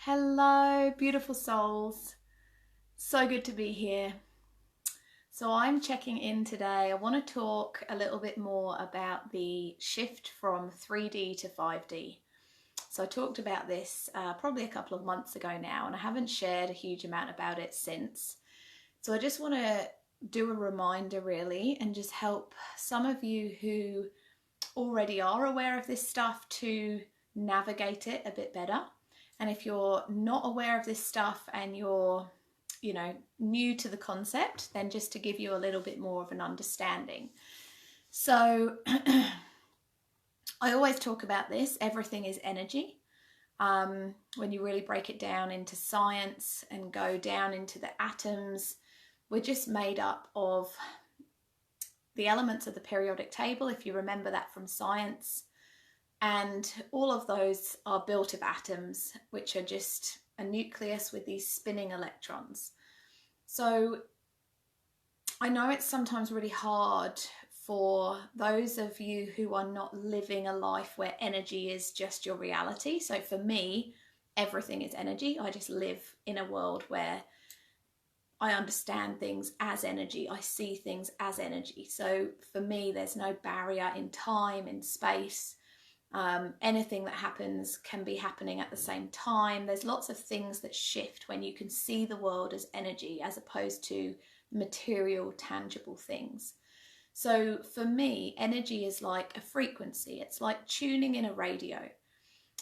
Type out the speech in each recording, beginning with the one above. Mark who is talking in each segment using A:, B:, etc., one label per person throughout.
A: Hello, beautiful souls. So good to be here. So I'm checking in today. I want to talk a little bit more about the shift from 3D to 5D. So I talked about this probably a couple of months ago now, and I haven't shared a huge amount about it since. So I just want to do a reminder really and just help some of you who already are aware of this stuff to navigate it a bit better. And if you're not aware of this stuff and you're, new to the concept, then just to give you a little bit more of an understanding. So I always talk about this. Everything is energy. When you really break it down into science and go down into the atoms, we're just made up of the elements of the periodic table, if you remember that from science. And all of those are built of atoms, which are just a nucleus with these spinning electrons. So I know it's sometimes really hard for those of you who are not living a life where energy is just your reality. So for me, everything is energy. I just live in a world where I understand things as energy. I see things as energy. So for me, there's no barrier in time, in space. Anything that happens can be happening at the same time. There's lots of things that shift when you can see the world as energy as opposed to material, tangible things. So for me, energy is like a frequency. It's like tuning in a radio.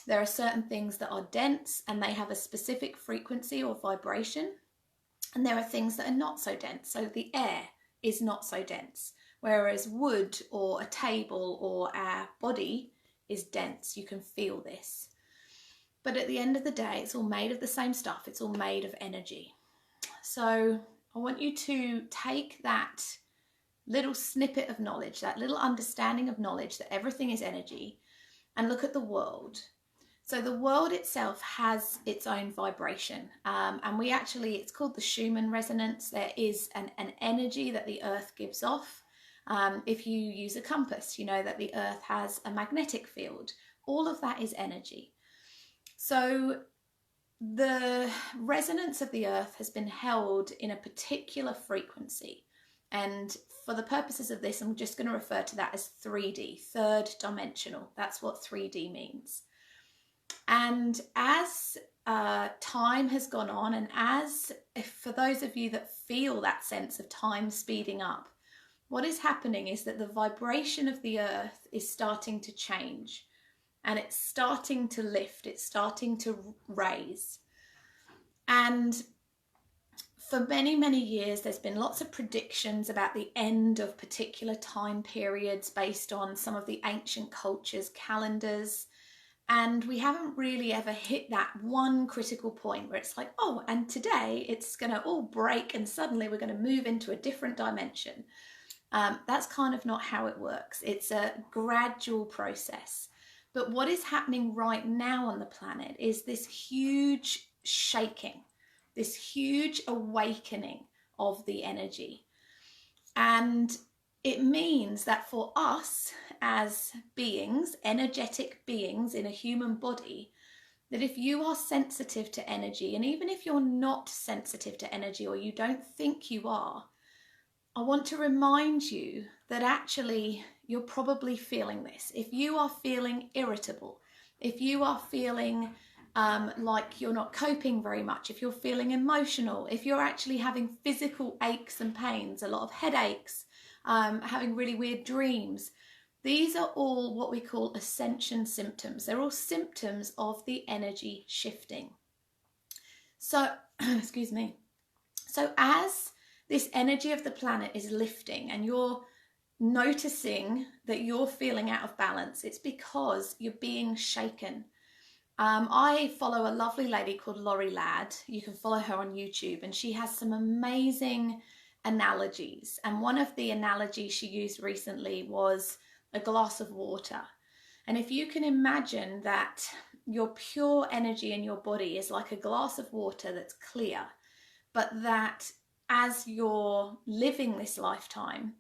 A: There are certain things that are dense and they have a specific frequency or vibration. And there are things that are not so dense. So the air is not so dense, whereas wood or a table or our body is dense. You can feel this. But at the end of the day, it's all made of the same stuff. It's all made of energy. So I want you to take that little snippet of knowledge, that little understanding of knowledge that everything is energy, and look at the world. So the world itself has its own vibration. And we actually, it's called the Schumann resonance. There is an energy that the earth gives off. If you use a compass, you know that the earth has a magnetic field. All of that is energy. So the resonance of the earth has been held in a particular frequency. And for the purposes of this, I'm just going to refer to that as 3D, third dimensional. That's what 3D means. And as time has gone on, and for those of you that feel that sense of time speeding up, what is happening is that the vibration of the earth is starting to change and it's starting to lift, it's starting to raise. And for many, many years, there's been lots of predictions about the end of particular time periods based on some of the ancient cultures' calendars. And we haven't really ever hit that one critical point where it's like, oh, and today it's going to all break and suddenly we're going to move into a different dimension. That's kind of not how it works. It's a gradual process. But what is happening right now on the planet is this huge shaking, this huge awakening of the energy. And it means that for us as beings, energetic beings in a human body, that if you are sensitive to energy, and even if you're not sensitive to energy or you don't think you are, I want to remind you that actually you're probably feeling this. If you are feeling irritable, if you are feeling like you're not coping very much, if you're feeling emotional, if you're actually having physical aches and pains, a lot of headaches, having really weird dreams, these are all what we call ascension symptoms. They're all symptoms of the energy shifting. So, excuse me. So as this energy of the planet is lifting and you're noticing that you're feeling out of balance, it's because you're being shaken. I follow a lovely lady called Laurie Ladd. You can follow her on YouTube, and she has some amazing analogies. And one of the analogies she used recently was a glass of water. And if you can imagine that your pure energy in your body is like a glass of water that's clear, but that as you're living this lifetime,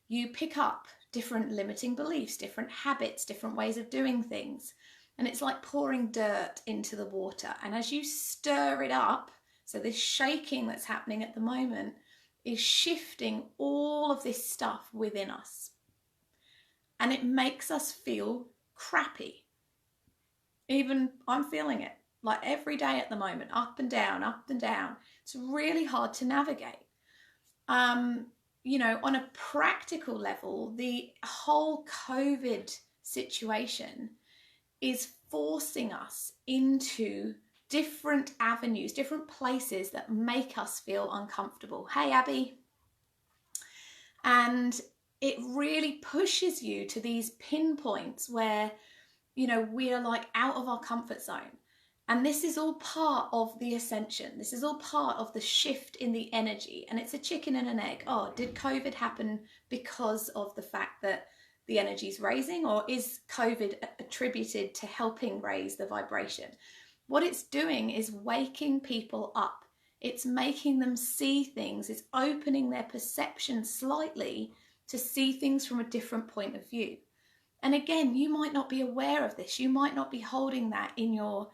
A: you pick up different limiting beliefs, different habits, different ways of doing things. And it's like pouring dirt into the water. And as you stir it up, so this shaking that's happening at the moment is shifting all of this stuff within us. And it makes us feel crappy. Even I'm feeling it like every day at the moment, up and down, up and down. It's really hard to navigate. You know, on a practical level, the whole COVID situation is forcing us into different avenues, different places that make us feel uncomfortable. Hey, Abby. And it really pushes you to these pinpoints where, you know, we are like out of our comfort zone. And this is all part of the ascension. This is all part of the shift in the energy. And it's a chicken and an egg. Oh, did COVID happen because of the fact that the energy is raising, or is COVID attributed to helping raise the vibration? What it's doing is waking people up. It's making them see things. It's opening their perception slightly to see things from a different point of view. And again, you might not be aware of this. You might not be holding that in your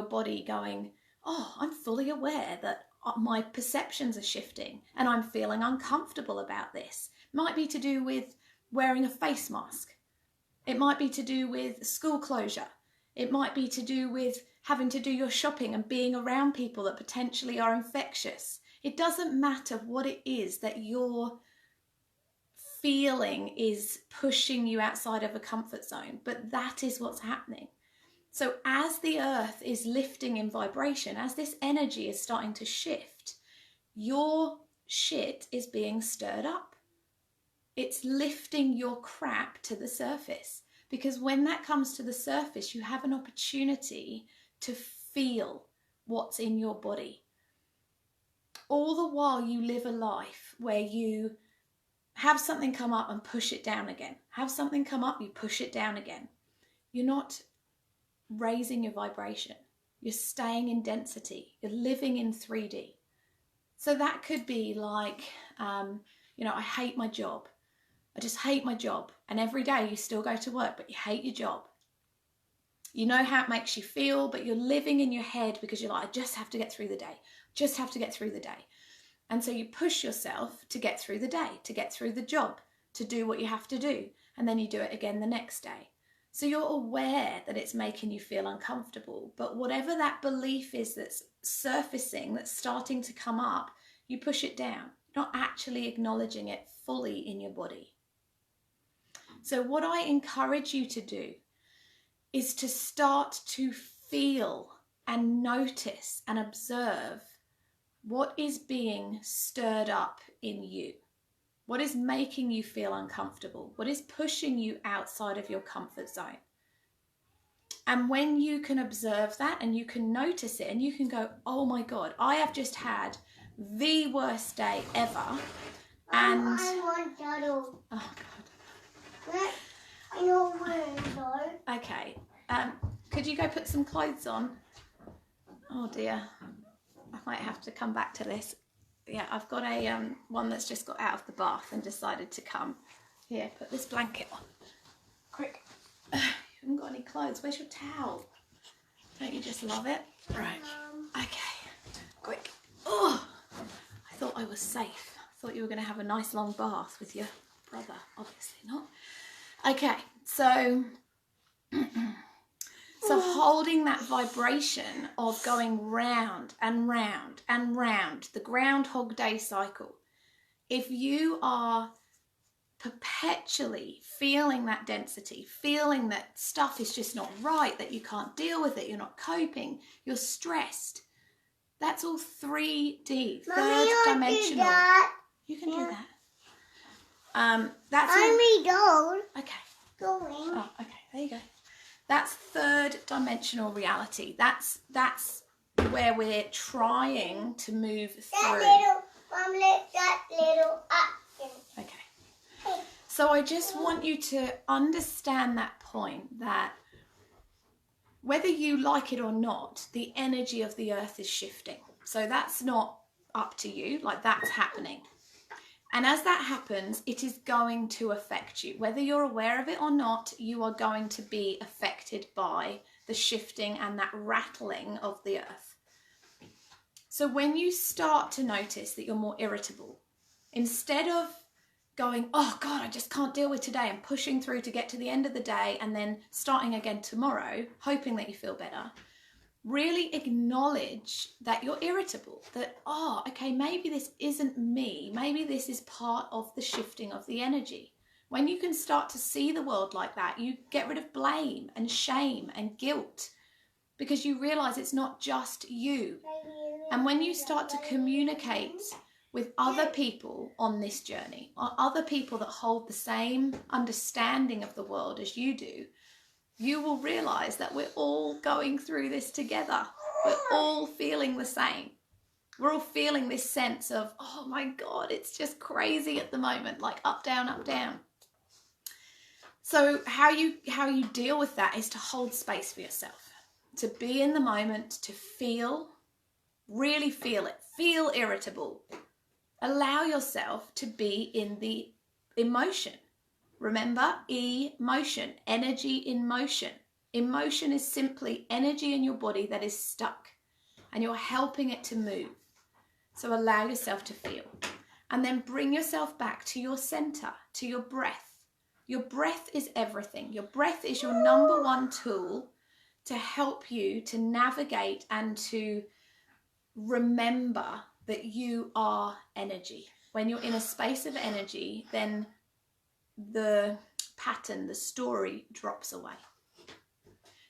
A: body going, oh, I'm fully aware that my perceptions are shifting and I'm feeling uncomfortable about this. It might be to do with wearing a face mask. It might be to do with school closure. It might be to do with having to do your shopping and being around people that potentially are infectious. It doesn't matter what it is that you're feeling is pushing you outside of a comfort zone, but that is what's happening. So as the earth is lifting in vibration, as this energy is starting to shift, your shit is being stirred up. It's lifting your crap to the surface, because when that comes to the surface, you have an opportunity to feel what's in your body. All the while you live a life where you have something come up and push it down again. Have something come up, you push it down again. You're not raising your vibration. You're staying in density. You're living in 3D. So that could be like, you know, I hate my job. I just hate my job. And every day you still go to work, but you hate your job. You know how it makes you feel, but you're living in your head because you're like, I just have to get through the day. Just have to get through the day. And so you push yourself to get through the day, to get through the job, to do what you have to do. And then you do it again the next day. So you're aware that it's making you feel uncomfortable. But whatever that belief is that's surfacing, that's starting to come up, you push it down, not actually acknowledging it fully in your body. So what I encourage you to do is to start to feel and notice and observe what is being stirred up in you. What is making you feel uncomfortable? What is pushing you outside of your comfort zone? And when you can observe that and you can notice it and you can go, oh my God, I have just had the worst day ever. And
B: I want Doddle.
A: Oh God.
B: I know where though.
A: Okay. Could you go put some clothes on? Oh dear. I might have to come back to this. Yeah, I've got a one that's just got out of the bath and decided to come. Here, put this blanket on. Quick. You haven't got any clothes. Where's your towel? Don't you just love it? Right. Okay. Quick. Oh, I thought I was safe. I thought you were going to have a nice long bath with your brother. Obviously not. Okay, so holding that vibration of going round and round and round, the Groundhog Day cycle. If you are perpetually feeling that density, feeling that stuff is just not right, that you can't deal with it, you're not coping, you're stressed, that's all 3D, third dimensional. You can do that. That's
B: all.
A: Okay.
B: Going.
A: Oh, okay. There you go. That's third dimensional reality. That's where we're trying to move through.
B: That little action.
A: Okay. So I just want you to understand that point, that whether you like it or not, the energy of the earth is shifting. So that's not up to you, like that's happening. And as that happens, it is going to affect you. Whether you're aware of it or not, you are going to be affected by the shifting and that rattling of the earth. So when you start to notice that you're more irritable, instead of going, oh God, I just can't deal with today, and pushing through to get to the end of the day and then starting again tomorrow, hoping that you feel better, really acknowledge that you're irritable, that, oh, okay, maybe this isn't me. Maybe this is part of the shifting of the energy. When you can start to see the world like that, you get rid of blame and shame and guilt, because you realize it's not just you. And when you start to communicate with other people on this journey, or other people that hold the same understanding of the world as you do, you will realize that we're all going through this together. We're all feeling the same. We're all feeling this sense of, oh my God, it's just crazy at the moment, like up, down, up, down. So how you deal with that is to hold space for yourself, to be in the moment, to feel, really feel it, feel irritable. Allow yourself to be in the emotion. Remember, emotion, energy in motion. Emotion is simply energy in your body that is stuck, and you're helping it to move. So allow yourself to feel. And then bring yourself back to your center, to your breath. Your breath is everything. Your breath is your number one tool to help you to navigate and to remember that you are energy. When you're in a space of energy, then the pattern, the story drops away.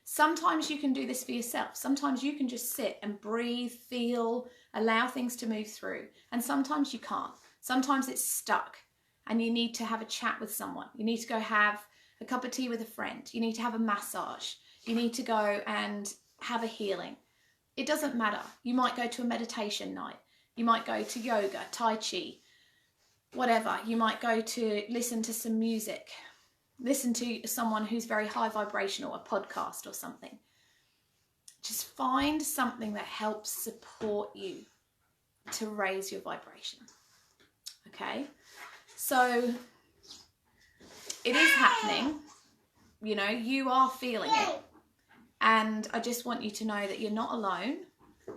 A: Sometimes you can do this for yourself. Sometimes you can just sit and breathe, feel, allow things to move through. And sometimes you can't. Sometimes it's stuck and you need to have a chat with someone. You need to go have a cup of tea with a friend. You need to have a massage. You need to go and have a healing. It doesn't matter. You might go to a meditation night. You might go to yoga, Tai Chi, whatever. You might go to listen to some music, listen to someone who's very high vibrational, a podcast or something. Just find something that helps support you to raise your vibration. Okay? So it is happening. You know, you are feeling it. And I just want you to know that you're not alone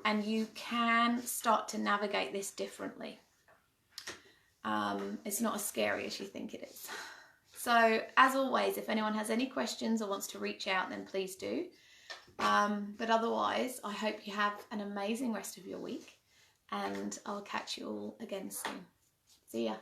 A: and you can start to navigate this differently. It's not as scary as you think it is. So as always, if anyone has any questions or wants to reach out, then please do. But otherwise, I hope you have an amazing rest of your week, and I'll catch you all again soon. See ya.